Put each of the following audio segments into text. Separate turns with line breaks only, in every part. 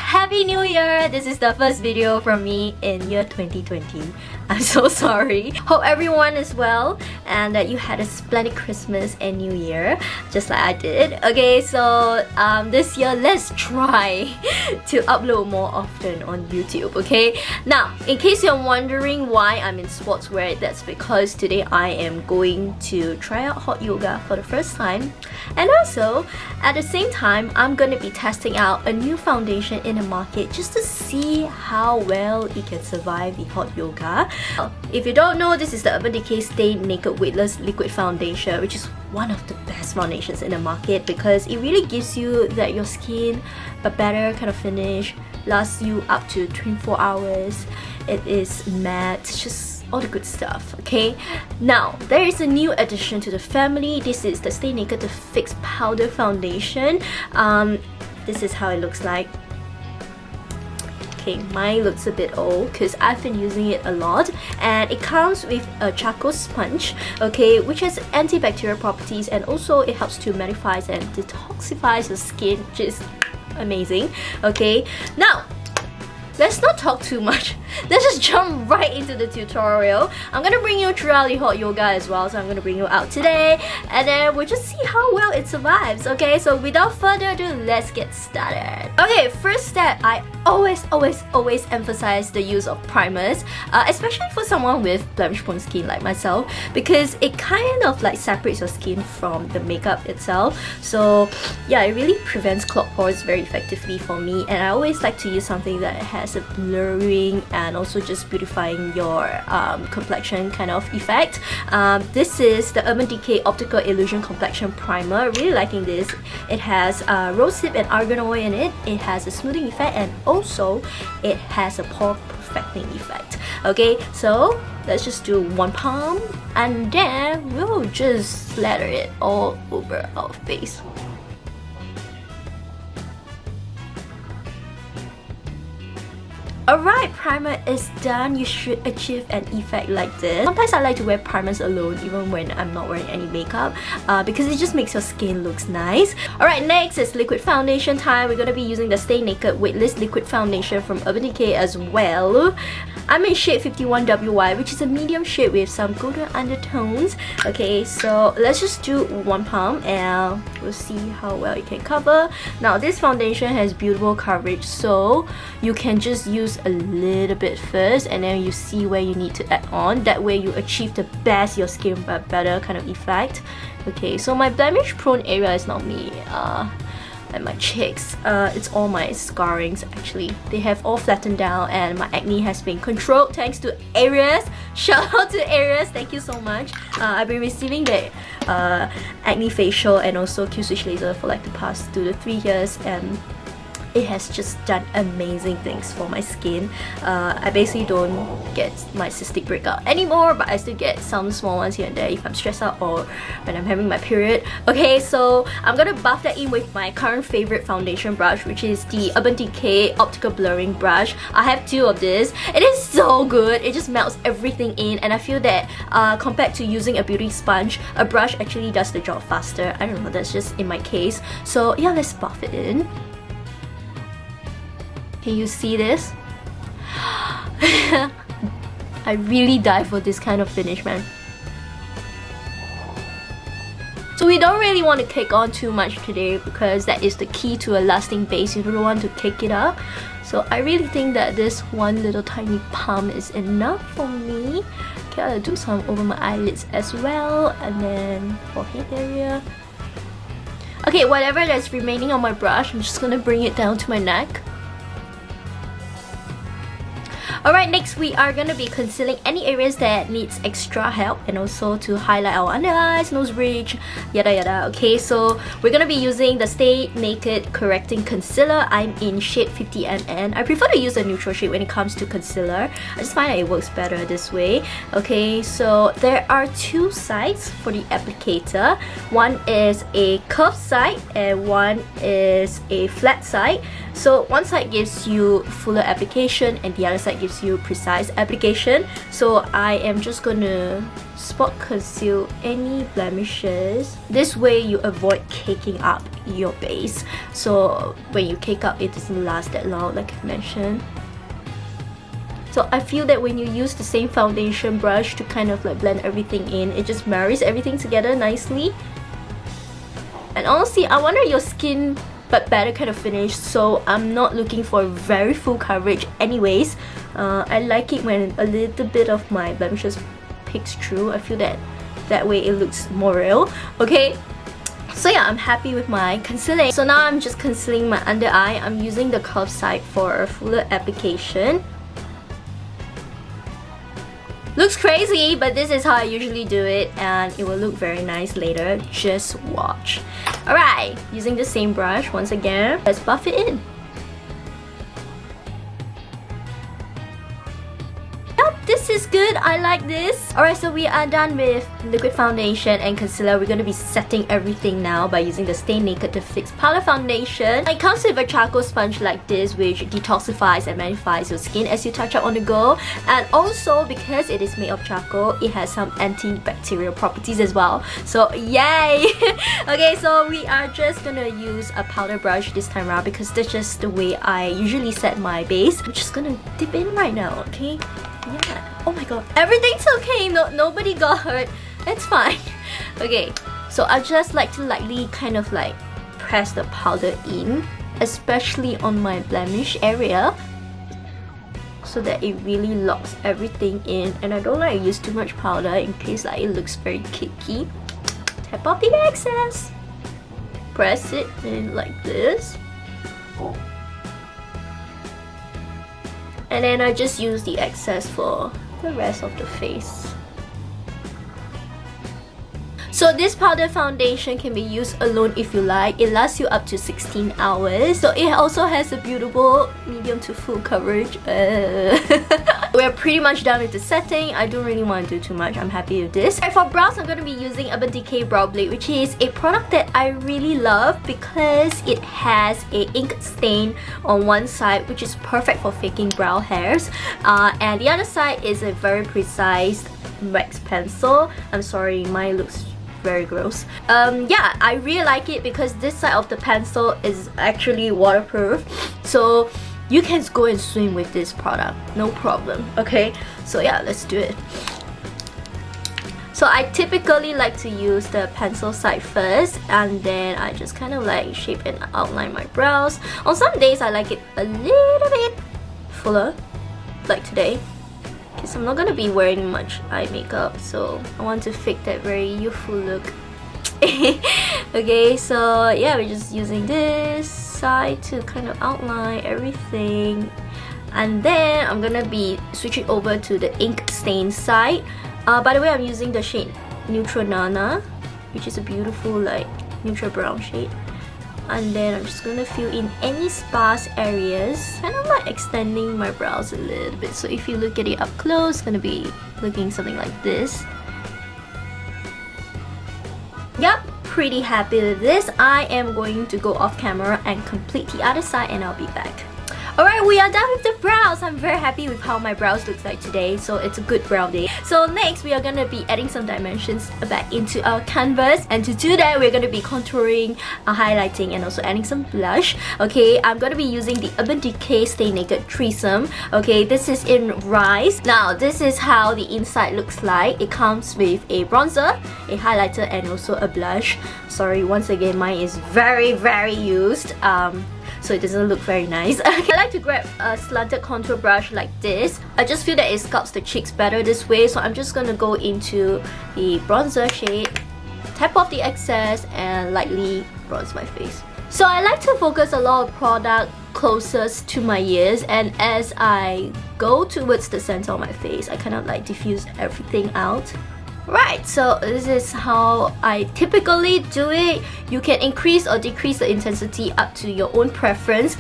Happy New Year! This is the first video from me in year 2020. I'm so sorry. Hope everyone is well and that you had a splendid Christmas and New Year, just like I did. Okay, so this year let's try to upload more often on YouTube, okay? Now, in case you're wondering why I'm in sportswear, that's because today I am going to try out hot yoga for the first time. And also, at the same time, I'm gonna be testing out a new foundation in the market just to see how well it can survive the hot yoga. If you don't know, this is the Urban Decay Stay Naked Weightless Liquid Foundation, which is one of the best foundations in the market because it really gives you that your skin a better kind of finish, lasts you up to 24 hours. It is matte, just all the good stuff, okay? Now, there is a new addition to the family. This is the Stay Naked The Fix Powder Foundation. This is how it looks like. Okay, mine looks a bit old because I've been using it a lot, and it comes with a charcoal sponge, okay, which has antibacterial properties, and also it helps to mattify and detoxify your skin, which is amazing. Okay, now let's not talk too much. Let's just jump right into the tutorial. I'm gonna bring you throughout the hot yoga as well, so I'm gonna bring you out today, and then we'll just see how well it survives. Okay, so without further ado, let's get started. Okay, first step, I always emphasize the use of primers, especially for someone with blemish prone skin like myself, because it kind of like separates your skin from the makeup itself. So yeah, it really prevents clogged pores very effectively for me, and I always like to use something that has a blurring and also just beautifying your complexion kind of effect. This is the Urban Decay Optical Illusion Complexion Primer. Really liking this. It has rosehip and argan oil in it. It has a smoothing effect, and also it has a pore perfecting effect. Okay, so let's just do one palm, and then we'll just slather it all over our face. Alright, primer is done. You should achieve an effect like this. Sometimes I like to wear primers alone even when I'm not wearing any makeup because it just makes your skin looks nice. Alright, next is liquid foundation time. We're gonna be using the Stay Naked Weightless Liquid Foundation from Urban Decay as well. I'm in shade 51WY, which is a medium shade with some golden undertones. Okay, so let's just do one palm and we'll see how well it can cover. Now, this foundation has beautiful coverage, so you can just use a little bit first and then you see where you need to add on. That way you achieve the best your skin but better kind of effect. Okay, so my blemish prone area is not me. And my cheeks, it's all my scarrings actually. They have all flattened down and my acne has been controlled thanks to Aries. Shout out to Aries, thank you so much. I've been receiving the acne facial and also Q-switch laser for like the past 2 to 3 years, and it has just done amazing things for my skin. I basically don't get my cystic breakout anymore, but I still get some small ones here and there if I'm stressed out or when I'm having my period. Okay, so I'm gonna buff that in with my current favorite foundation brush, which is the Urban Decay Optical Blurring Brush. I have 2 of this. It is so good. It just melts everything in, and I feel that compared to using a beauty sponge, a brush actually does the job faster. I don't know, that's just in my case. So yeah, let's buff it in. Can you see this? I really die for this kind of finish, man. So we don't really want to cake on too much today because that is the key to a lasting base. You don't want to cake it up. So I really think that this one little tiny palm is enough for me. Okay, I'll do some over my eyelids as well, and then forehead area. Okay, whatever that's remaining on my brush, I'm just gonna bring it down to my neck. Alright, next we are going to be concealing any areas that needs extra help, and also to highlight our under eyes, nose bridge, yada yada. Okay, so we're going to be using the Stay Naked Correcting Concealer. I'm in shade 50NN. I prefer to use a neutral shade when it comes to concealer. I just find that it works better this way. Okay, so there are 2 sides for the applicator. One is a curved side and one is a flat side. So one side gives you fuller application and the other side gives you precise application. So I am just gonna spot conceal any blemishes. This way you avoid caking up your base. So when you cake up, it doesn't last that long, like I mentioned. So I feel that when you use the same foundation brush to kind of like blend everything in, it just marries everything together nicely. And honestly, I want your skin but better kind of finish, so I'm not looking for very full coverage anyways. I like it when a little bit of my blemishes peeks through. I feel that that way it looks more real. Okay, so yeah, I'm happy with my concealing. So now I'm just concealing my under eye. I'm using the curved side for a fuller application. Looks crazy, but this is how I usually do it and it will look very nice later. Just watch. Alright, using the same brush once again, let's buff it in. This is good, I like this. Alright, so we are done with liquid foundation and concealer. We're going to be setting everything now by using the Stay Naked to Fix Powder Foundation. It comes with a charcoal sponge like this, which detoxifies and mattifies your skin as you touch up on the go. And also, because it is made of charcoal, it has some antibacterial properties as well. So yay! Okay, so we are just gonna use a powder brush this time around because that's just the way I usually set my base. I'm just gonna dip in right now, okay? Yeah. Oh my god. Everything's okay. Nobody got hurt. It's fine. Okay. So I just like to lightly kind of like press the powder in, especially on my blemish area, so that it really locks everything in. And I don't like to use too much powder in case like it looks very cakey. Tap off the excess. Press it in like this. And then I just use the excess for the rest of the face. So this powder foundation can be used alone if you like. It lasts you up to 16 hours. So it also has a beautiful medium to full coverage. We're pretty much done with the setting. I don't really want to do too much. I'm happy with this. Right, for brows, I'm going to be using Urban Decay Brow Blade, which is a product that I really love because it has a ink stain on one side, which is perfect for faking brow hairs. And the other side is a very precise wax pencil. I'm sorry, mine looks very gross. Yeah, I really like it because this side of the pencil is actually waterproof, so you can go and swim with this product, no problem. Okay, so yeah, let's do it. So I typically like to use the pencil side first, and then I just kind of like shape and outline my brows. On some days I like it a little bit fuller, like today, because I'm not gonna be wearing much eye makeup, so I want to fake that very youthful look. Okay, so yeah, we're just using this side to kind of outline everything, and then I'm gonna be switching over to the ink stain side. By the way, I'm using the shade Neutral Nana, which is a beautiful like neutral brown shade. And then I'm just gonna fill in any sparse areas, kind of like extending my brows a little bit. So if you look at it up close, it's gonna be looking something like this. Yep, pretty happy with this. I am going to go off camera and complete the other side, and I'll be back. Alright, we are done with the brows. I'm very happy with how my brows look like today, so it's a good brow day. So next, we are going to be adding some dimensions back into our canvas, and to do that, we're going to be contouring, highlighting, and also adding some blush. Okay, I'm going to be using the Urban Decay Stay Naked Threesome. Okay, this is in Rice. Now, this is how the inside looks like. It comes with a bronzer, a highlighter, and also a blush. Sorry, once again, mine is very used. So it doesn't look very nice. Okay, I like to grab a slanted contour brush like this. I just feel that it sculpts the cheeks better this way, so I'm just gonna go into the bronzer shade, tap off the excess, and lightly bronze my face. So I like to focus a lot of product closest to my ears, and as I go towards the center of my face, I kind of like diffuse everything out. Right, so this is how I typically do it. You can increase or decrease the intensity up to your own preference.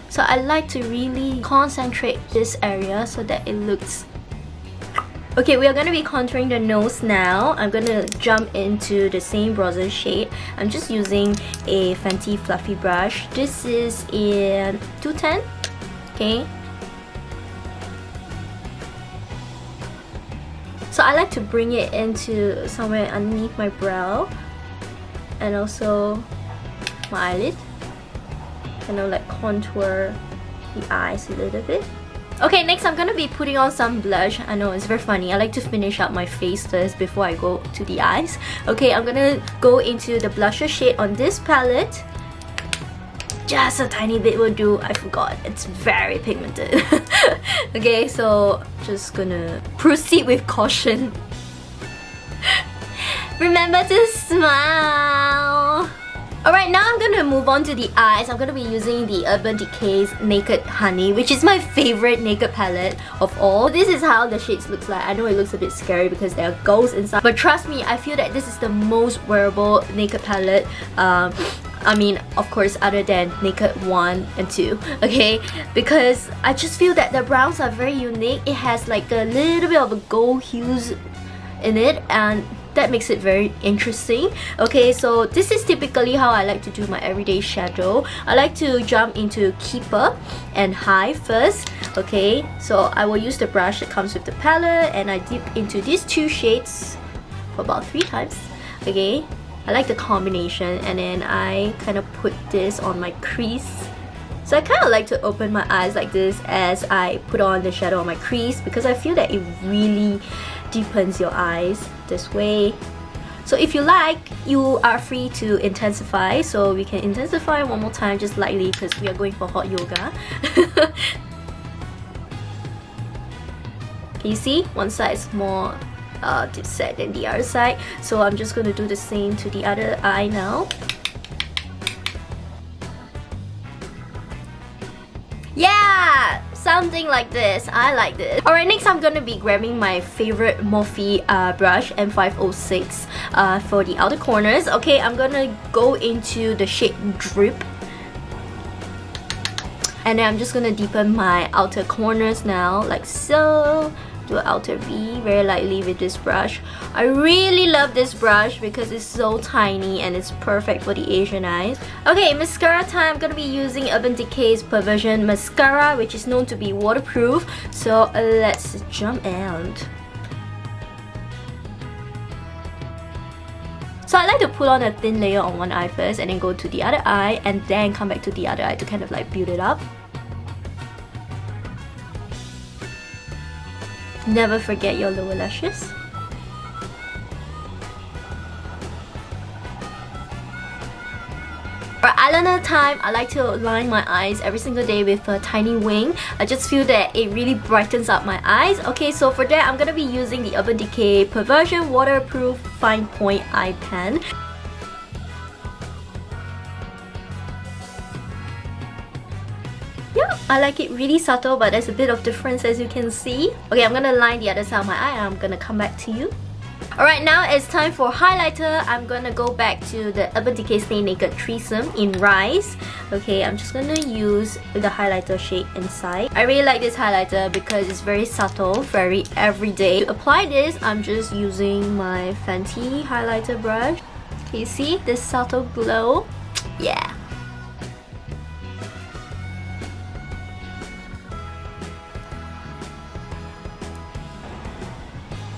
So I like to really concentrate this area so that it looks Okay, we are going to be contouring the nose now. I'm going to jump into the same bronzer shade. I'm just using a Fenty fluffy brush. This is in 210. Okay. So I like to bring it into somewhere underneath my brow and also my eyelid. Kind of like contour the eyes a little bit. Okay, next I'm gonna be putting on some blush. I know it's very funny. I like to finish up my face first before I go to the eyes. Okay, I'm gonna go into the blusher shade on this palette. Just a tiny bit will do. I forgot. It's very pigmented. Okay, so just gonna proceed with caution. Remember to smile. Alright, now I'm gonna move on to the eyes. I'm gonna be using the Urban Decay's Naked Honey, which is my favorite naked palette of all. This is how the shades looks like. I know it looks a bit scary because there are ghosts inside, but trust me, I feel that this is the most wearable naked palette. I mean, of course, other than Naked 1 and 2, okay? Because I just feel that the browns are very unique. It has like a little bit of a gold hues in it, and that makes it very interesting. Okay, so this is typically how I like to do my everyday shadow. I like to jump into Keeper and High first. Okay, so I will use the brush that comes with the palette and I dip into these two shades for about 3 times. Okay, I like the combination, and then I kind of put this on my crease. So I kind of like to open my eyes like this as I put on the shadow on my crease, because I feel that it really deepens your eyes this way. So if you like, you are free to intensify. So we can intensify one more time just lightly because we are going for hot yoga. Can you see? One side is more deep set than the other side. So I'm just going to do the same to the other eye now. Yeah! Something like this. I like this. Alright, next I'm gonna be grabbing my favorite Morphe brush, M506, for the outer corners. Okay, I'm gonna go into the shade Drip. And then I'm just gonna deepen my outer corners now, like so. Do an outer V very lightly with this brush. I really love this brush because it's so tiny and it's perfect for the Asian eyes. Okay, mascara time. I'm gonna be using Urban Decay's Perversion mascara, which is known to be waterproof. So let's jump in. So I like to put on a thin layer on one eye first and then go to the other eye and then come back to the other eye to kind of like build it up. Never forget your lower lashes. For eyeliner time, I like to line my eyes every single day with a tiny wing. I just feel that it really brightens up my eyes. Okay, so for that, I'm gonna be using the Urban Decay Perversion Waterproof Fine Point Eye Pen. Yeah, I like it really subtle, but there's a bit of difference as you can see. Okay, I'm gonna line the other side of my eye and I'm gonna come back to you. Alright, now it's time for highlighter. I'm gonna go back to the Urban Decay Stay Naked Threesome in Rise. Okay, I'm just gonna use the highlighter shade inside. I really like this highlighter because it's very subtle, very everyday. To apply this, I'm just using my Fenty highlighter brush. Can you see this subtle glow? Yeah.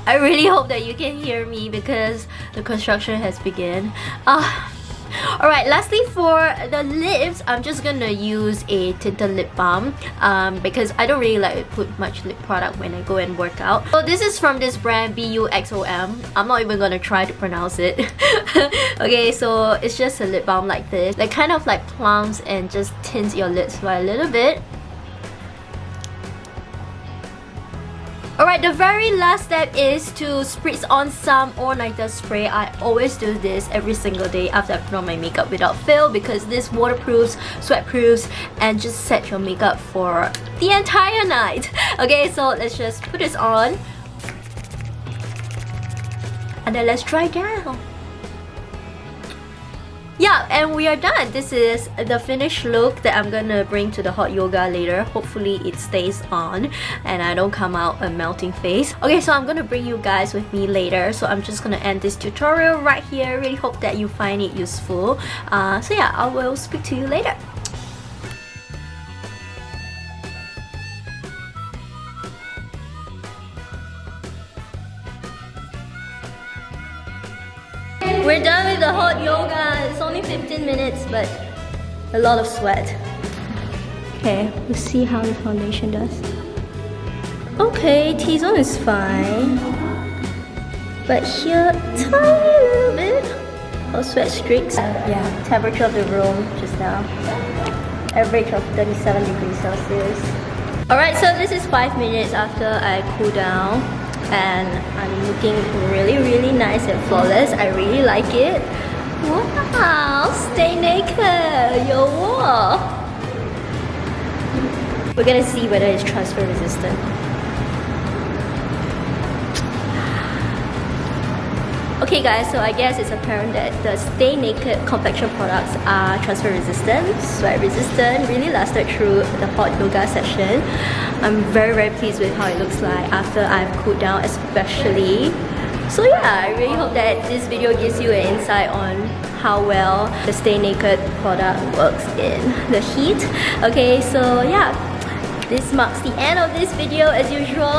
I really hope that you can hear me because the construction has begun. Alright, lastly for the lips, I'm just gonna use a tinted lip balm because I don't really like to put much lip product when I go and work out. So this is from this brand Buxom. I'm not even gonna try to pronounce it. Okay, so it's just a lip balm like this that kind of like plumps and just tints your lips by a little bit. Alright, the very last step is to spritz on some all-nighter spray. I always do this every single day after I put on my makeup without fail because this waterproofs, sweatproofs, and just set your makeup for the entire night. Okay, so let's just put this on. And then let's dry down. Yeah, and we are done. This is the finished look that I'm gonna bring to the hot yoga later. Hopefully it stays on and I don't come out a melting face. Okay, so I'm gonna bring you guys with me later. So I'm just gonna end this tutorial right here. Really hope that you find it useful. So yeah, I will speak to you later. We're done with the hot yoga. It's only 15 minutes, but a lot of sweat. Okay, we'll see how the foundation does. Okay, T-zone is fine. But here, tiny little bit of sweat streaks. Yeah, temperature of the room just now. Average of 37 degrees Celsius. Alright, so this is 5 minutes after I cool down. And I'm looking really nice and flawless. I really like it. Wow, stay naked, yo. We're gonna see whether it's transfer resistant. Okay guys, so I guess it's apparent that the Stay Naked Complexion products are transfer resistant, sweat resistant, really lasted through the hot yoga session. I'm very pleased with how it looks like after I've cooled down especially. So yeah, I really hope that this video gives you an insight on how well the Stay Naked product works in the heat. Okay, so yeah. This marks the end of this video as usual.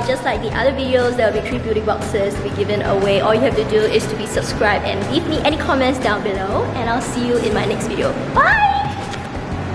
Just like the other videos, there will be 3 beauty boxes to be given away. All you have to do is to be subscribed and leave me any comments down below. And I'll see you in my next video. Bye!